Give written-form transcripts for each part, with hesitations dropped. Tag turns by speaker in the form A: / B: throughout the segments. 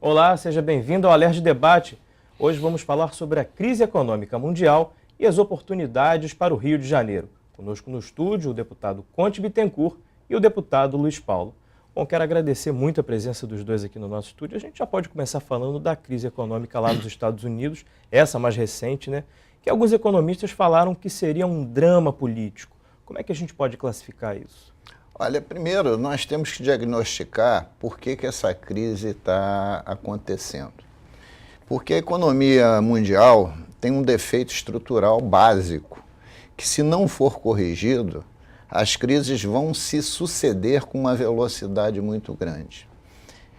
A: Olá, seja bem-vindo ao Alerj Debate. Hoje vamos falar sobre a crise econômica mundial e as oportunidades para o Rio de Janeiro. Conosco no estúdio o deputado Conte Bittencourt e o deputado Luiz Paulo. Bom, quero agradecer muito a presença dos dois aqui no nosso estúdio. A gente já pode começar falando da crise econômica lá nos Estados Unidos, essa mais recente, né? Que alguns economistas falaram que seria um drama político. Como é que a gente pode classificar isso?
B: Olha, primeiro nós temos que diagnosticar por que essa crise está acontecendo. Porque a economia mundial tem um defeito estrutural básico, que se não for corrigido, as crises vão se suceder com uma velocidade muito grande.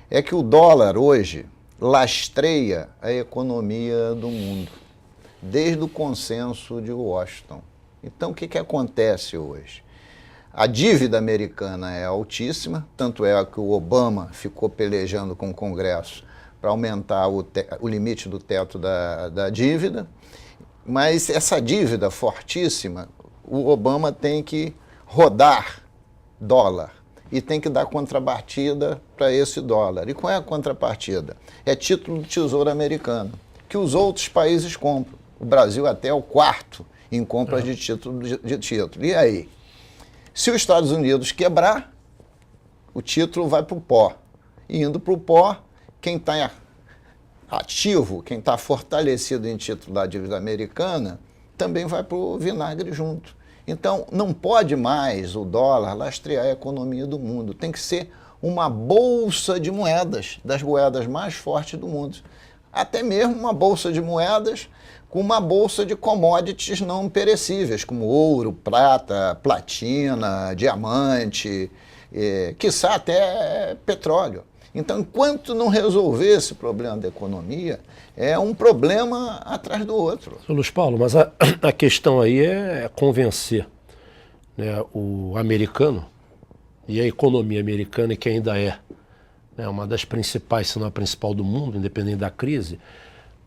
B: É que o dólar hoje lastreia a economia do mundo, desde o consenso de Washington. Então, o que acontece hoje? A dívida americana é altíssima, tanto é que o Obama ficou pelejando com o Congresso para aumentar o limite do teto da dívida, mas essa dívida fortíssima, o Obama tem que rodar dólar e tem que dar contrapartida para esse dólar. E qual é a contrapartida? É título do Tesouro Americano, que os outros países compram. O Brasil até é o quarto em compras de título. E aí? Se os Estados Unidos quebrar, o título vai para o pó. E indo para o pó, quem está ativo, quem está fortalecido em título da dívida americana, também vai para o vinagre junto. Então, não pode mais o dólar lastrear a economia do mundo. Tem que ser uma bolsa de moedas, das moedas mais fortes do mundo. Até mesmo uma bolsa de moedas com uma bolsa de commodities não perecíveis, como ouro, prata, platina, diamante, quiçá até petróleo. Então, enquanto não resolver esse problema da economia, é um problema atrás do outro.
C: Luiz Paulo, mas a questão aí é convencer, né, o americano e a economia americana, que ainda é, né, uma das principais, se não a principal do mundo, independente da crise.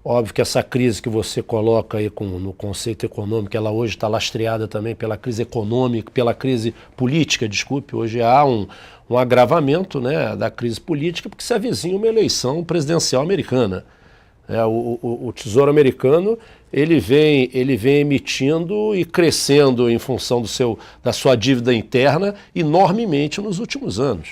C: Óbvio que essa crise que você coloca aí no conceito econômico, ela hoje está lastreada também pela crise econômica, pela crise política, desculpe. Hoje há um agravamento, né, da crise política, porque se avizinha uma eleição presidencial americana. O Tesouro Americano ele vem emitindo e crescendo em função da sua dívida interna enormemente nos últimos anos.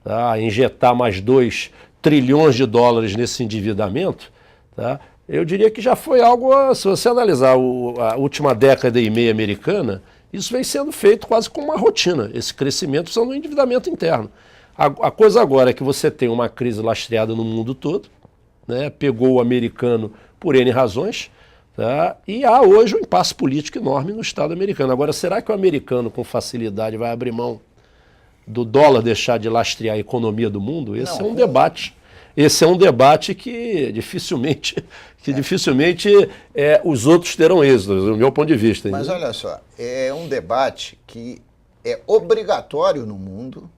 C: Tá? Injetar mais 2 trilhões de dólares nesse endividamento, tá? Eu diria que já foi algo, se você analisar a última década e meia americana, isso vem sendo feito quase como uma rotina, esse crescimento usando o endividamento interno. A coisa agora é que você tem uma crise lastreada no mundo todo, né? Pegou o americano por N razões, tá? E há hoje um impasse político enorme no Estado americano. Agora, será que o americano com facilidade vai abrir mão do dólar deixar de lastrear a economia do mundo? Esse é um debate. Esse é um debate que dificilmente os outros terão êxito, do meu ponto de vista.
B: Mas olha só, é um debate que é obrigatório no mundo,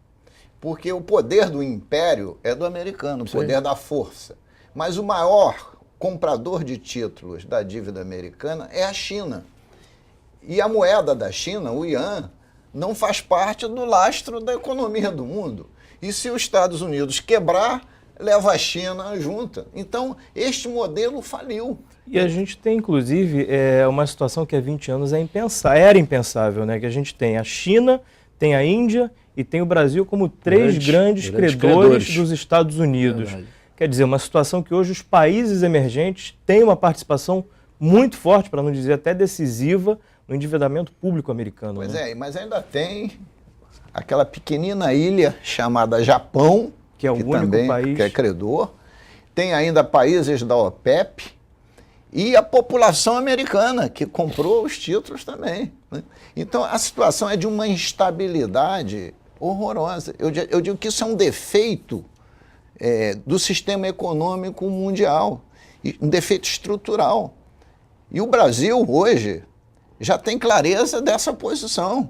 B: porque o poder do império é do americano, o poder da força. Mas o maior comprador de títulos da dívida americana é a China. E a moeda da China, o yuan, não faz parte do lastro da economia do mundo. E se os Estados Unidos quebrar, leva a China junta. Então, este modelo faliu.
A: E a gente tem, inclusive, uma situação que há 20 anos era impensável, né? Que a gente tem a China, tem a Índia e tem o Brasil como três grandes credores dos Estados Unidos. Verdade. Quer dizer, uma situação que hoje os países emergentes têm uma participação muito forte, para não dizer até decisiva, no endividamento público americano.
B: Pois
A: né?
B: Mas ainda tem aquela pequenina ilha chamada Japão,
A: que é o único país
B: que é credor, tem ainda países da OPEP e a população americana, que comprou os títulos também. Né? Então, a situação é de uma instabilidade horrorosa. Eu digo que isso é um defeito do sistema econômico mundial, um defeito estrutural. E o Brasil, hoje, já tem clareza dessa posição,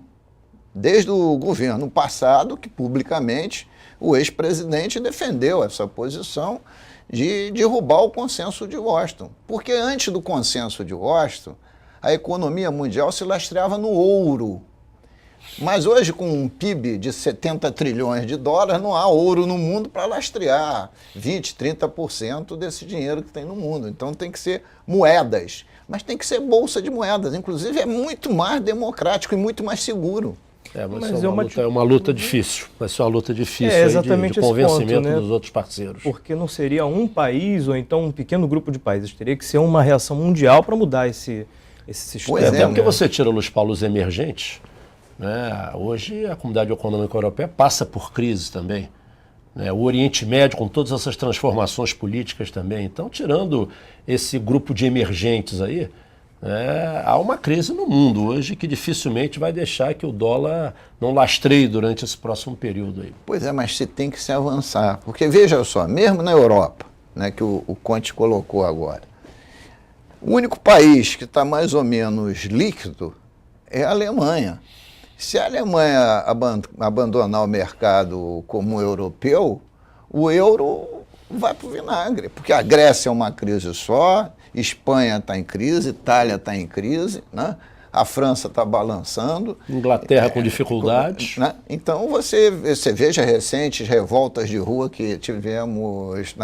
B: desde o governo passado, que publicamente o ex-presidente defendeu essa posição de derrubar o consenso de Washington. Porque antes do consenso de Washington, a economia mundial se lastreava no ouro. Mas hoje, com um PIB de 70 trilhões de dólares, não há ouro no mundo para lastrear 20%, 30% desse dinheiro que tem no mundo. Então tem que ser moedas, mas tem que ser bolsa de moedas. Inclusive é muito mais democrático e muito mais seguro.
C: Mas é uma luta difícil. Vai ser uma luta difícil
A: exatamente
C: de convencimento
A: esse ponto, né?
C: dos outros parceiros.
A: Porque não seria um país ou então um pequeno grupo de países. Teria que ser uma reação mundial para mudar esse sistema.
C: Até porque você tira, Luiz Paulo, os emergentes. Né? Hoje a comunidade econômica europeia passa por crise também. Né? O Oriente Médio com todas essas transformações políticas também. Então, tirando esse grupo de emergentes aí, há uma crise no mundo hoje que dificilmente vai deixar que o dólar não lastreie durante esse próximo período aí.
B: Pois é, mas se tem que se avançar. Porque veja só, mesmo na Europa, né, que o Conte colocou agora, o único país que está mais ou menos líquido é a Alemanha. Se a Alemanha abandonar o mercado comum europeu, o euro vai para o vinagre, porque a Grécia é uma crise só, Espanha está em crise, Itália está em crise, né? A França está balançando.
C: Inglaterra com dificuldades.
B: Né? Então você veja recentes revoltas de rua que tivemos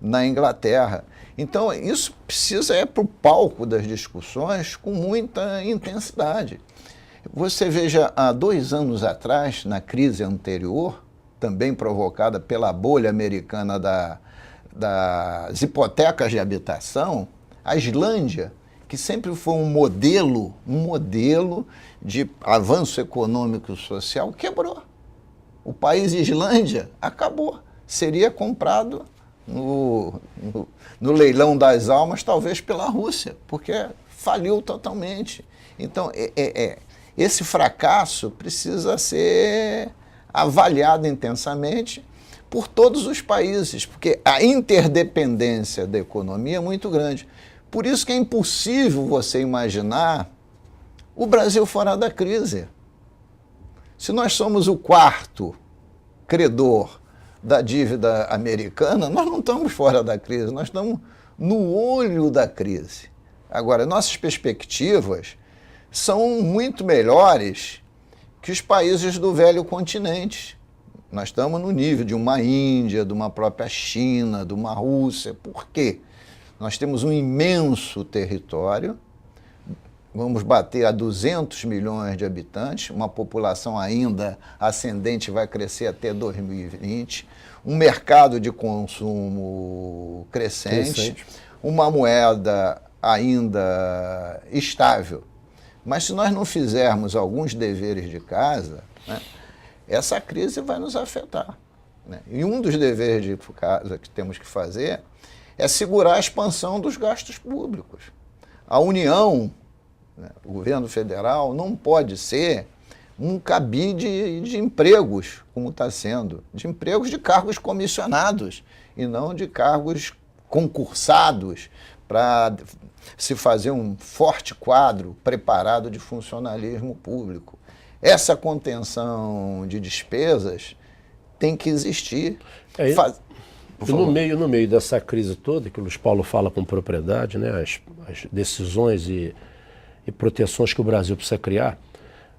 B: na Inglaterra. Então isso precisa ir para o palco das discussões com muita intensidade. Você veja, há 2 anos atrás, na crise anterior, também provocada pela bolha americana das hipotecas de habitação, a Islândia, que sempre foi um modelo de avanço econômico e social, quebrou. O país Islândia acabou. Seria comprado no leilão das almas, talvez pela Rússia, porque faliu totalmente. Então, esse fracasso precisa ser avaliado intensamente por todos os países, porque a interdependência da economia é muito grande. Por isso que é impossível você imaginar o Brasil fora da crise. Se nós somos o 4º credor da dívida americana, nós não estamos fora da crise, nós estamos no olho da crise. Agora, nossas perspectivas são muito melhores que os países do velho continente. Nós estamos no nível de uma Índia, de uma própria China, de uma Rússia. Por quê? Nós temos um imenso território, vamos bater a 200 milhões de habitantes, uma população ainda ascendente, vai crescer até 2020, um mercado de consumo crescente, uma moeda ainda estável. Mas se nós não fizermos alguns deveres de casa, né, essa crise vai nos afetar. Né? E um dos deveres de casa que temos que fazer é segurar a expansão dos gastos públicos. A União, né, o governo federal, não pode ser um cabide de empregos, como está sendo, de empregos de cargos comissionados e não de cargos concursados para se fazer um forte quadro preparado de funcionalismo público. Essa contenção de despesas tem que existir.
C: E no meio dessa crise toda, que o Luiz Paulo fala com propriedade, né, as decisões e proteções que o Brasil precisa criar,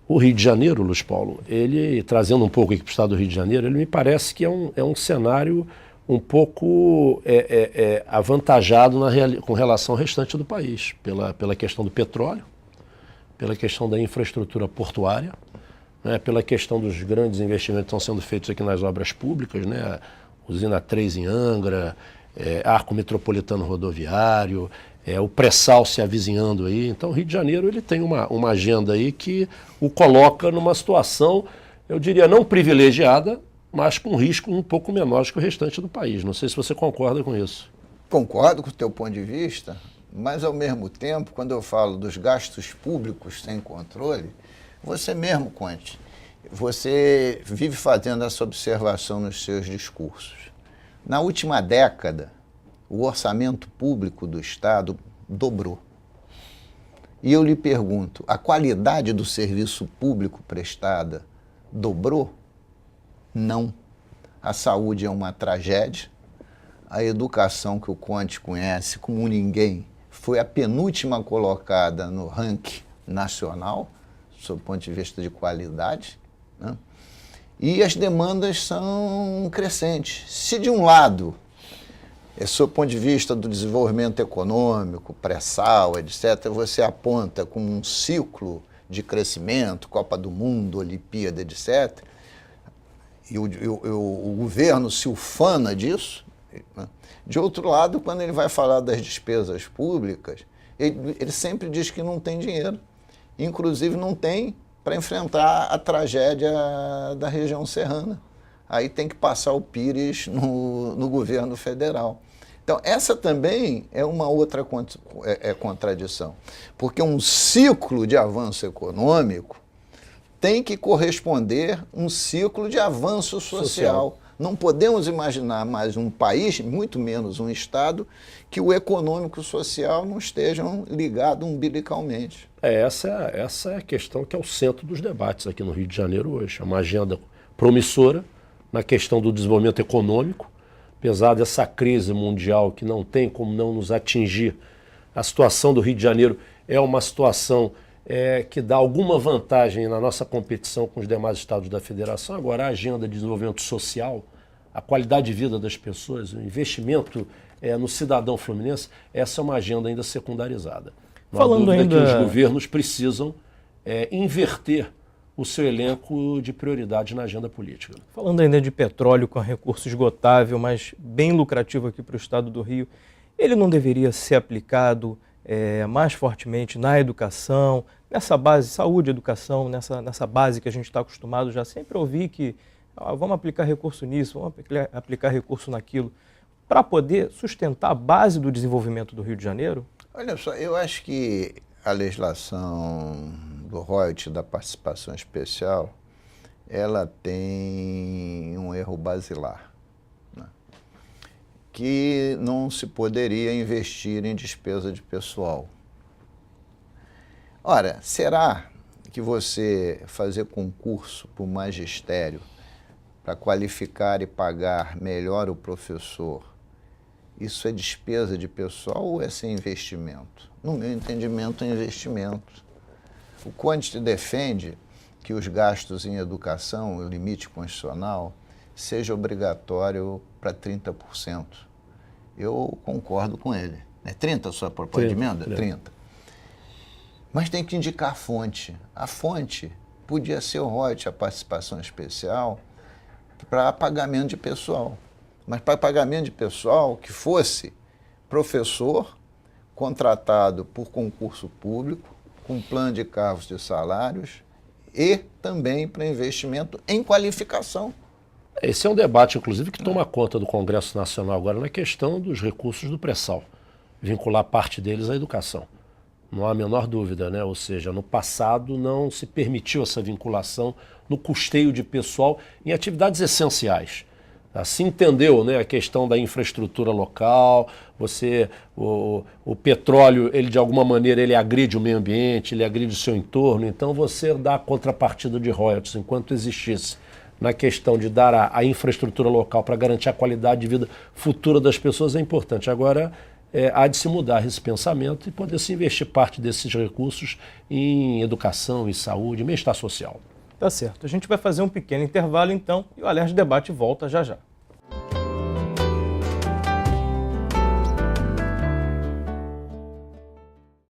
C: o Rio de Janeiro, Luiz Paulo, ele, trazendo um pouco aqui para o estado do Rio de Janeiro, ele me parece que é um cenário um pouco avantajado com relação ao restante do país, pela questão do petróleo, pela questão da infraestrutura portuária, né, pela questão dos grandes investimentos que estão sendo feitos aqui nas obras públicas, né, usina 3 em Angra, arco metropolitano rodoviário, o pré-sal se avizinhando aí. Então o Rio de Janeiro ele tem uma agenda aí que o coloca numa situação, eu diria, não privilegiada, mas com risco um pouco menor que o restante do país. Não sei se você concorda com isso.
B: Concordo com o teu ponto de vista, mas ao mesmo tempo, quando eu falo dos gastos públicos sem controle, você mesmo, Conte, você vive fazendo essa observação nos seus discursos. Na última década, o orçamento público do Estado dobrou. E eu lhe pergunto, a qualidade do serviço público prestada dobrou? Não. A saúde é uma tragédia. A educação, que o Conte conhece como ninguém, foi a penúltima colocada no ranking nacional. sob o ponto de vista de qualidade, né? E as demandas são crescentes. Se de um lado, sob o ponto de vista do desenvolvimento econômico, pré-sal, etc., você aponta com um ciclo de crescimento, Copa do Mundo, Olimpíada, etc., e o governo se ufana disso, né? De outro lado, quando ele vai falar das despesas públicas, ele sempre diz que não tem dinheiro. Inclusive não tem para enfrentar a tragédia da região serrana. Aí tem que passar o pires no governo federal. Então, essa também é uma outra contradição, porque um ciclo de avanço econômico tem que corresponder a um ciclo de avanço social. Não podemos imaginar mais um país, muito menos um Estado, que o econômico e o social não estejam ligados umbilicalmente.
C: Essa é a questão que é o centro dos debates aqui no Rio de Janeiro hoje. É uma agenda promissora na questão do desenvolvimento econômico, apesar dessa crise mundial que não tem como não nos atingir. A situação do Rio de Janeiro é uma situação que dá alguma vantagem na nossa competição com os demais estados da federação. Agora, a agenda de desenvolvimento social, a qualidade de vida das pessoas, o investimento no cidadão fluminense, essa é uma agenda ainda secundarizada. Não há dúvida que os governos precisam inverter o seu elenco de prioridades na agenda política.
A: Falando ainda de petróleo com recurso esgotável, mas bem lucrativo aqui para o estado do Rio, ele não deveria ser aplicado mais fortemente na educação, nessa base, saúde, educação, nessa base que a gente está acostumado já sempre ouvir que vamos aplicar recurso nisso, vamos aplicar recurso naquilo, para poder sustentar a base do desenvolvimento do Rio de Janeiro?
B: Olha só, eu acho que a legislação do royalties da participação especial, ela tem um erro basilar, né? Que não se poderia investir em despesa de pessoal. Ora, será que você fazer concurso para o magistério para qualificar e pagar melhor o professor, isso é despesa de pessoal ou é sem investimento? No meu entendimento, é investimento. O Conde defende que os gastos em educação, o limite constitucional, seja obrigatório para 30%. Eu concordo com ele. É 30% a sua proposta de emenda? 30%. Mas tem que indicar a fonte. A fonte podia ser o royalties, a participação especial, para pagamento de pessoal. Mas para pagamento de pessoal que fosse professor contratado por concurso público, com plano de cargos de salários e também para investimento em qualificação.
C: Esse é um debate, inclusive, que toma conta do Congresso Nacional agora na questão dos recursos do pré-sal, vincular parte deles à educação. Não há a menor dúvida, né? Ou seja, no passado não se permitiu essa vinculação no custeio de pessoal em atividades essenciais. Assim entendeu, né, a questão da infraestrutura local, o petróleo, ele de alguma maneira ele agride o meio ambiente, ele agride o seu entorno, então você dá a contrapartida de royalties enquanto existisse na questão de dar a infraestrutura local para garantir a qualidade de vida futura das pessoas é importante. Agora, há de se mudar esse pensamento e poder se investir parte desses recursos em educação, em saúde, em bem-estar social.
A: Tá certo. A gente vai fazer um pequeno intervalo então e o Alerj Debate volta já já.